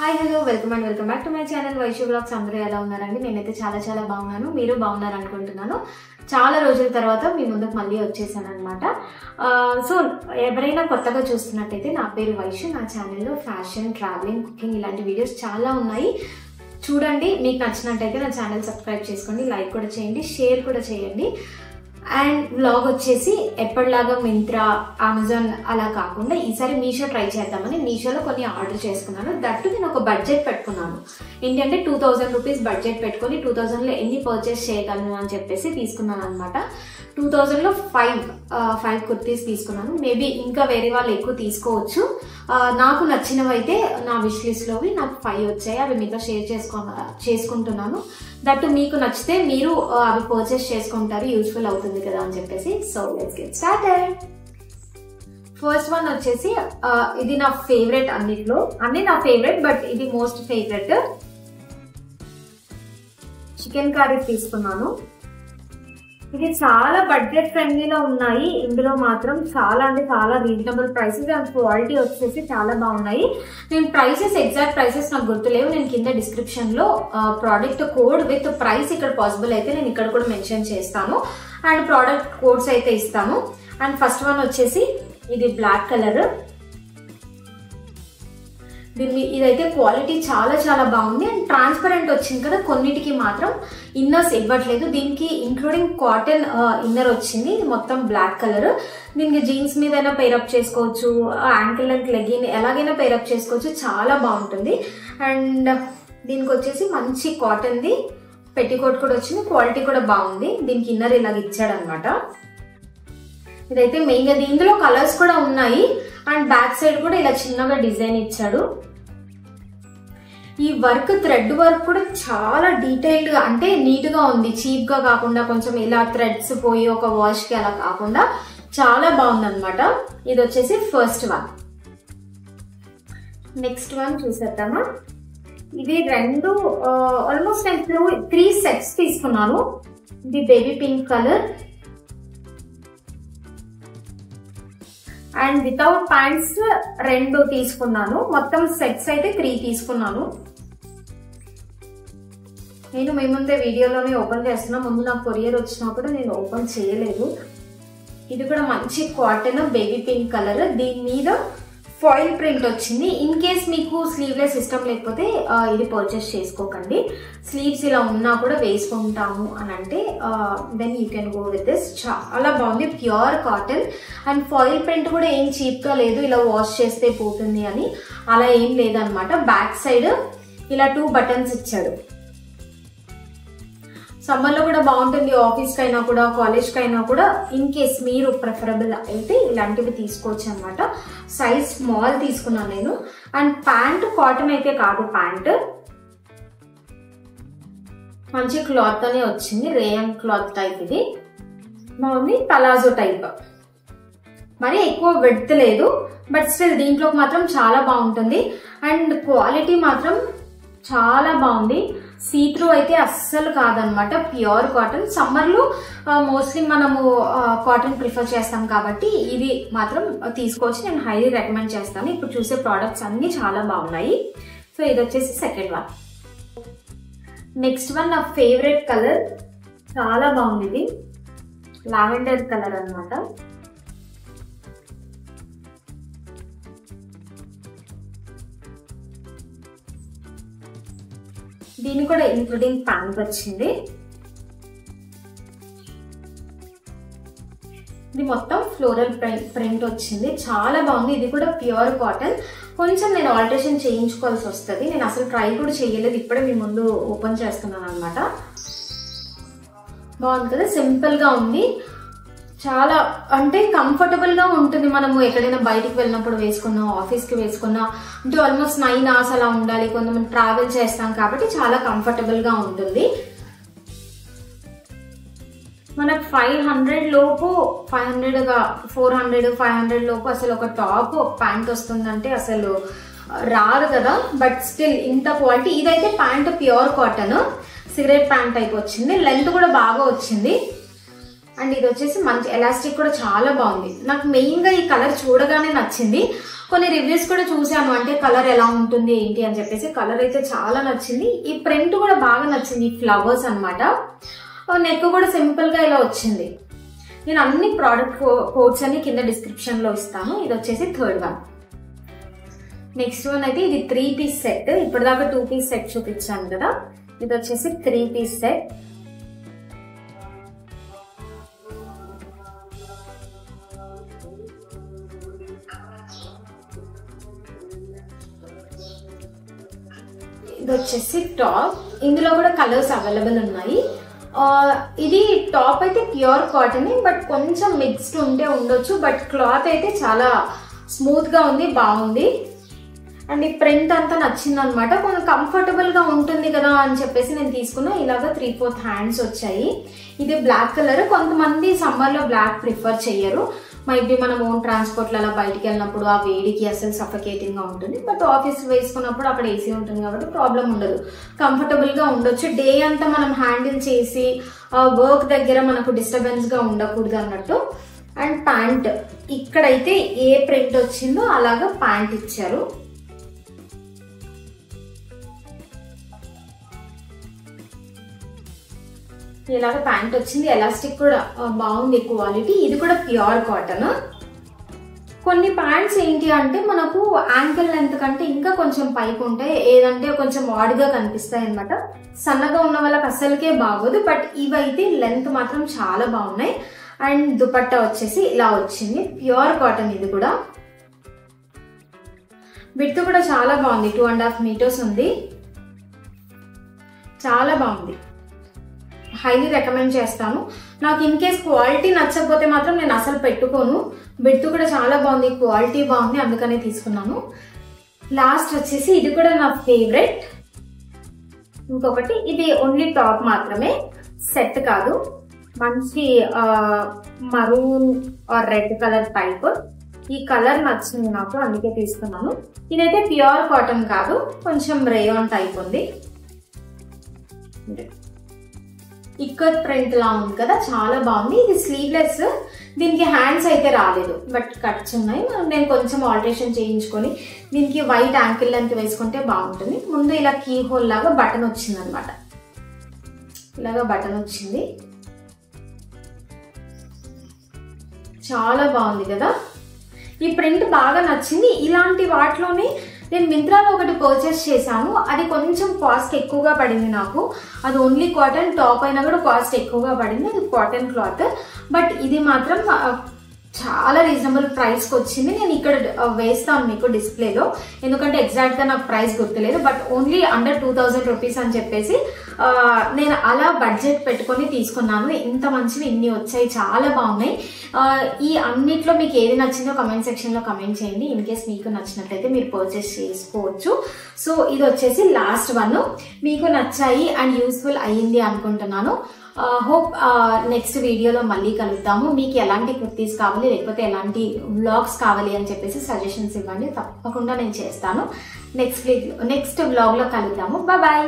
Hi hello welcome back to my channel Vaishu blogs. అందరూ ఎలా ఉన్నారండి? నేనైతే చాలా బాగున్నాను. మీరు బాగున్నారు అనుకుంటున్నాను. చాలా రోజుల తర్వాత మీ ముందుకు మళ్ళీ వచ్చేసాను అనమాట. సో ఎవరైనా కొత్తగా చూస్తున్నట్టయితే నా పేరు వైషు. నా ఛానల్లో ఫ్యాషన్, ట్రావెలింగ్, కుకింగ్ ఇలాంటి వీడియోస్ చాలా ఉన్నాయి. చూడండి, మీకు నచ్చినట్టయితే నా ఛానల్ సబ్స్క్రైబ్ చేసుకోండి, లైక్ కూడా చేయండి, షేర్ కూడా చేయండి. అండ్ వ్లాగ్ వచ్చేసి ఎప్పటిలాగా మింత్రా, అమెజాన్ అలా కాకుండా ఈసారి మీషో ట్రై చేద్దామని మీషోలో కొన్ని ఆర్డర్ చేసుకున్నాను. దట్టు నేను ఒక బడ్జెట్ పెట్టుకున్నాను. ఏంటంటే 2000 రూపీస్ బడ్జెట్ పెట్టుకొని 2000లో ఎన్ని పర్చేస్ చేయగలను అని చెప్పేసి తీసుకున్నాను అనమాట. 2000లో 5 కుర్తీస్ తీసుకున్నాను. మేబీ ఇంకా వేరే వాళ్ళు ఎక్కువ తీసుకోవచ్చు. నాకు నచ్చినవి అయితే నా విష్ లిస్ట్లోవి నాకు 5 వచ్చాయి. అవి మీతో షేర్ చేసుకుంటున్నాను. దట్టు మీకు నచ్చితే మీరు అవి పర్చేస్ చేసుకుంటారు, యూజ్ఫుల్ అవుతుంది కదా అని చెప్పేసి. So let's get started. First one వచ్చేసి ఇది నా ఫేవరెట్. అన్నిట్లో అన్ని నా ఫేవరెట్, బట్ ఇది మోస్ట్ ఫేవరెట్. చికెన్ కర్రీ తీసుకున్నాను. ఇది చాలా బడ్జెట్ ఫ్రెండ్లీలో ఉన్నాయి. ఇందులో మాత్రం చాలా రీజనబుల్ ప్రైసెస్ అండ్ క్వాలిటీ వచ్చేసి చాలా బాగున్నాయి. నేను ఎగ్జాక్ట్ ప్రైసెస్ నాకు గుర్తులేవు. నేను కింద డిస్క్రిప్షన్ లో ప్రోడక్ట్ కోడ్ విత్ ప్రైస్ ఇక్కడ పాసిబుల్ అయితే నేను ఇక్కడ కూడా మెన్షన్ చేస్తాను. అండ్ ప్రోడక్ట్ కోడ్స్ అయితే ఇస్తాను. అండ్ ఫస్ట్ వన్ వచ్చేసి ఇది బ్లాక్ కలర్. ఇదైతే క్వాలిటీ చాలా బాగుంది. అండ్ ట్రాన్స్పరెంట్ వచ్చింది కదా, కొన్నిటికి మాత్రం ఇన్నర్స్ ఇవ్వట్లేదు. దీనికి ఇంక్లూడింగ్ కాటన్ ఇన్నర్ వచ్చింది. ఇది మొత్తం బ్లాక్ కలర్. దీనికి జీన్స్ మీద పేరప్ చేసుకోవచ్చు, యాంకిల్ లెంత్ లెగిన్ ఎలాగైనా పేరప్ చేసుకోవచ్చు. చాలా బాగుంటుంది. అండ్ దీనికి వచ్చేసి మంచి కాటన్ది పెట్టికోట్ కూడా వచ్చింది. క్వాలిటీ కూడా బాగుంది. దీనికి ఇన్నర్ ఇలాగ ఇచ్చాడు అనమాట. ఇదైతే మెయిన్ గా ఇందులో కలర్స్ కూడా ఉన్నాయి. అండ్ బ్యాక్ సైడ్ కూడా ఇలా చిన్నగా డిజైన్ ఇచ్చాడు. ఈ వర్క్ థ్రెడ్ వర్క్ కూడా చాలా డీటెయిల్డ్ గా, అంటే నీట్ గా ఉంది. చీప్ గా కాకుండా కొంచెం ఇలా థ్రెడ్స్ పోయి ఒక వాష్ కి అలా కాకుండా చాలా బాగుంది అనమాట. ఇది వచ్చేసి ఫస్ట్ వన్. నెక్స్ట్ వన్ చూసేద్దామా. ఇది రెండు ఆల్మోస్ట్ నేను 3 సెట్స్ తీసుకున్నాను. ఇది baby pink colour and without pants 2 తీసుకున్నాను. మొత్తం సెట్స్ అయితే 3 తీసుకున్నాను. నేను మీ ముందే వీడియోలోనే ఓపెన్ చేస్తున్నా. ముందు నాకు కొరియర్ వచ్చినప్పుడు నేను ఓపెన్ చేయలేదు. ఇది కూడా మంచి కాటన్ బేబీ పింక్ కలర్. దీని మీద ఫాయిల్ ప్రింట్ వచ్చింది. ఇన్ కేస్ మీకు స్లీవ్లెస్ ఇష్టం లేకపోతే ఇది పర్చేస్ చేసుకోకండి. స్లీవ్స్ ఇలా ఉన్నా కూడా వేసుకుంటాము అని అంటే then you can go with this. చాలా బాగుంది, pure cotton. And foil print కూడా ఏం చీప్ గా లేదు, ఇలా వాష్ చేస్తే పోతుంది అని అలా ఏం లేదనమాట. బ్యాక్ సైడ్ ఇలా 2 బటన్స్ ఇచ్చాడు. సమ్మర్ లో కూడా బాగుంటుంది. ఆఫీస్ కైనా కూడా, కాలేజ్ కైనా కూడా ఇన్ కేస్ మీరు ప్రిఫరబుల్ అయితే ఇలాంటివి తీసుకోవచ్చు అనమాట. సైజ్ స్మాల్ తీసుకున్నాను నేను. అండ్ ప్యాంట్ కాటన్ అయితే కాదు, ప్యాంట్ మంచి క్లాత్ అనే వచ్చింది. Rayon cloth type. ఇది బాగుంది. పలాజో టైప్, మరి ఎక్కువ విడ్త్ లేదు, బట్ స్టిల్ దీంట్లోకి మాత్రం చాలా బాగుంటుంది. అండ్ క్వాలిటీ మాత్రం చాలా బాగుంది. సీత్రూ అయితే అస్సలు కాదనమాట, ప్యూర్ కాటన్. సమ్మర్ లో మోస్ట్లీ మనము కాటన్ ప్రిఫర్ చేస్తాం కాబట్టి ఇది మాత్రం తీసుకోవచ్చు. నేను హైలీ రికమెండ్ చేస్తాను. ఇప్పుడు చూసే ప్రోడక్ట్స్ అన్ని చాలా బాగున్నాయి. సో ఇది వచ్చేసి సెకండ్ వన్. నెక్స్ట్ వన్ నా ఫేవరెట్ కలర్. చాలా బాగుంది. ఇది లావెండర్ కలర్ అనమాట. దీని కూడా ఇంక్లూడింగ్ ప్యాంట్ వచ్చింది. ఇది మొత్తం ఫ్లోరల్ ప్రింట్ వచ్చింది. చాలా బాగుంది. ఇది కూడా ప్యూర్ కాటన్. కొంచెం నేను ఆల్టరేషన్ చేయించుకోవాల్సి వస్తుంది. నేను అసలు ట్రై కూడా చేయలేదు, ఇప్పుడే మీ ముందు ఓపెన్ చేస్తున్నాను అనమాట. బాగుంది కదా, సింపుల్ గా ఉంది. చాలా అంటే కంఫర్టబుల్ గా ఉంటుంది. మనము ఎక్కడైనా బయటికి వెళ్ళినప్పుడు వేసుకున్నా, ఆఫీస్ కి వేసుకున్నా, అంటే ఆల్మోస్ట్ 9 hours అలా ఉండాలి. కొంతమంది ట్రావెల్ చేస్తాం కాబట్టి చాలా కంఫర్టబుల్ గా ఉంటుంది. మనకు 500 లోపు, 400 500 లోపు అసలు ఒక టాప్ ప్యాంట్ వస్తుందంటే అసలు రాదు కదా. బట్ స్టిల్ ఇంత క్వాలిటీ. ఇదైతే pant pure cotton, cigarette pant type వచ్చింది. లెంత్ కూడా బాగా వచ్చింది. అండ్ ఇది వచ్చేసి మంచి ఎలాస్టిక్ కూడా చాలా బాగుంది. నాకు మెయిన్ గా ఈ కలర్ చూడగానే నచ్చింది. కొన్ని రివ్యూస్ కూడా చూసాను, అంటే కలర్ ఎలా ఉంటుంది ఏంటి అని చెప్పేసి. కలర్ అయితే చాలా నచ్చింది. ఈ ప్రింట్ కూడా బాగా నచ్చింది, ఫ్లవర్స్ అన్నమాట. నెక్ కూడా సింపుల్ గా ఇలా వచ్చింది. నేను అన్ని ప్రోడక్ట్ కోడ్స్ అన్ని కింద డిస్క్రిప్షన్ లో ఇస్తాను. ఇది వచ్చేసి థర్డ్ వన్. నెక్స్ట్ వన్ అయితే ఇది 3 పీస్ సెట్. ఇప్పటిదాకా 2 పీస్ సెట్ చూపించాను కదా, ఇది వచ్చేసి 3 పీస్ సెట్. ఇది వచ్చేసి టాప్. ఇందులో కూడా కలర్స్ అవైలబుల్ ఉన్నాయి. ఇది టాప్ అయితే ప్యూర్ కాటన్, బట్ కొంచెం మిక్స్డ్ ఉంటే ఉండొచ్చు. బట్ క్లాత్ అయితే చాలా స్మూత్ గా ఉంది, బాగుంది. అండ్ ఈ ప్రింట్ అంతా నచ్చింది అనమాట. కొంచెం కంఫర్టబుల్ గా ఉంటుంది కదా అని చెప్పేసి నేను తీసుకున్నా. ఇలాగా 3/4 హ్యాండ్స్ వచ్చాయి. ఇది బ్లాక్ కలర్. కొంతమంది సమ్మర్ లో బ్లాక్ ప్రిఫర్ చెయ్యరు. మైబీ మనం ఓన్ ట్రాన్స్పోర్ట్ అలా బయటికి వెళ్ళినప్పుడు ఆ వేడికి అసలు సఫకేటింగ్ గా ఉంటుంది. బట్ ఆఫీస్ వేసుకున్నప్పుడు అక్కడ ఏసీ ఉంటుంది కాబట్టి ప్రాబ్లం ఉండదు, కంఫర్టబుల్ గా ఉండొచ్చు. డే అంతా మనం హ్యాండిల్ చేసి వర్క్ దగ్గర మనకు డిస్టర్బెన్స్ గా ఉండకూడదు అన్నట్టు. అండ్ ప్యాంట్ ఇక్కడైతే ఏ ప్రింట్ వచ్చిందో అలాగా ప్యాంట్ ఇచ్చారు. ఇలాగ ప్యాంట్ వచ్చింది. ఎలాస్టిక్ కూడా బాగుంది, క్వాలిటీ. ఇది కూడా ప్యూర్ కాటన్. కొన్ని ప్యాంట్స్ ఏంటి అంటే మనకు యాంకిల్ లెంత్ కంటే ఇంకా కొంచెం పైకి ఉంటాయి, ఏదంటే కొంచెం ఆడ్గా కనిపిస్తాయి అనమాట. సన్నగా ఉన్న వాళ్ళకి అస్సలకే బాగోదు. బట్ ఇవైతే లెంత్ మాత్రం చాలా బాగున్నాయి. అండ్ దుపట్టా వచ్చేసి ఇలా వచ్చింది, ప్యూర్ కాటన్. ఇది కూడా విడ్త్ కూడా చాలా బాగుంది, 2.5 meters ఉంది. చాలా బాగుంది, హైలీ రికమెండ్ చేస్తాను. నాకు ఇన్ కేస్ క్వాలిటీ నచ్చకపోతే మాత్రం నేను అసలు పెట్టుకోను. విడ్త్ కూడా చాలా బాగుంది, క్వాలిటీ బాగుంది, అందుకనే తీసుకున్నాను. లాస్ట్ వచ్చేసి ఇది కూడా నా ఫేవరెట్. ఇంకొకటి, ఇది ఓన్లీ టాప్ మాత్రమే, సెట్ కాదు. మంచి maroon or red colour type. ఈ కలర్ నచ్చింది నాకు, అందుకే తీసుకున్నాను. ఇదైతే ప్యూర్ కాటన్ కాదు, కొంచెం రేయాన్ టైప్ ఉంది. ఇక్కత్ ప్రింట్ లా ఉంది కదా, చాలా బాగుంది. ఇది స్లీవ్లెస్, దీనికి హ్యాండ్స్ అయితే రాలేదు, బట్ కట్స్ ఉన్నాయి. నేను కొంచెం ఆల్టరేషన్ చేయించుకొని దీనికి వైట్ యాంకిల్ లెంత్ వేసుకుంటే బాగుంటుంది. ముందు ఇలా కీ హోల్ లాగా బటన్ వచ్చింది అనమాట, ఇలాగా బటన్ వచ్చింది. చాలా బాగుంది కదా, ఈ ప్రింట్ బాగా నచ్చింది. ఇలాంటి వాటిలోనే నేను మింత్రాలో ఒకటి పర్చేస్ చేశాను, అది కొంచెం కాస్ట్ ఎక్కువగా పడింది నాకు. అది ఓన్లీ కాటన్, టాప్ అయినా కూడా కాస్ట్ ఎక్కువగా పడింది. అది కాటన్ క్లాత్, బట్ ఇది మాత్రం చాలా రీజనబుల్ ప్రైస్కి వచ్చింది. నేను ఇక్కడ వేస్తాను మీకు డిస్ప్లేలో, ఎందుకంటే ఎగ్జాక్ట్గా నాకు ప్రైస్ గుర్తులేదు. బట్ ఓన్లీ అండర్ 2000 రూపీస్ అని చెప్పేసి నేను అలా బడ్జెట్ పెట్టుకొని తీసుకున్నాను. ఇంత మంచివి ఇన్ని వచ్చాయి, చాలా బాగున్నాయి. ఈ అన్నిట్లో మీకు ఏది నచ్చిందో కమెంట్ సెక్షన్లో కమెంట్ చేయండి. ఇన్ కేస్ మీకు నచ్చినట్లయితే మీరు పర్చేస్ చేసుకోవచ్చు. సో ఇది వచ్చేసి లాస్ట్ వన్. మీకు నచ్చాయి అండ్ యూస్ఫుల్ అయ్యింది అనుకుంటున్నాను. హోప్ నెక్స్ట్ వీడియోలో మళ్ళీ కలుద్దాము. మీకు ఎలాంటి కుర్తీస్ కావాలి, లేకపోతే ఎలాంటి వ్లాగ్స్ కావాలి అని చెప్పేసి సజెషన్స్ ఇవ్వండి, తప్పకుండా నేను చేస్తాను. నెక్స్ట్ వ్లాగ్లో కలుద్దాము. బాయ్.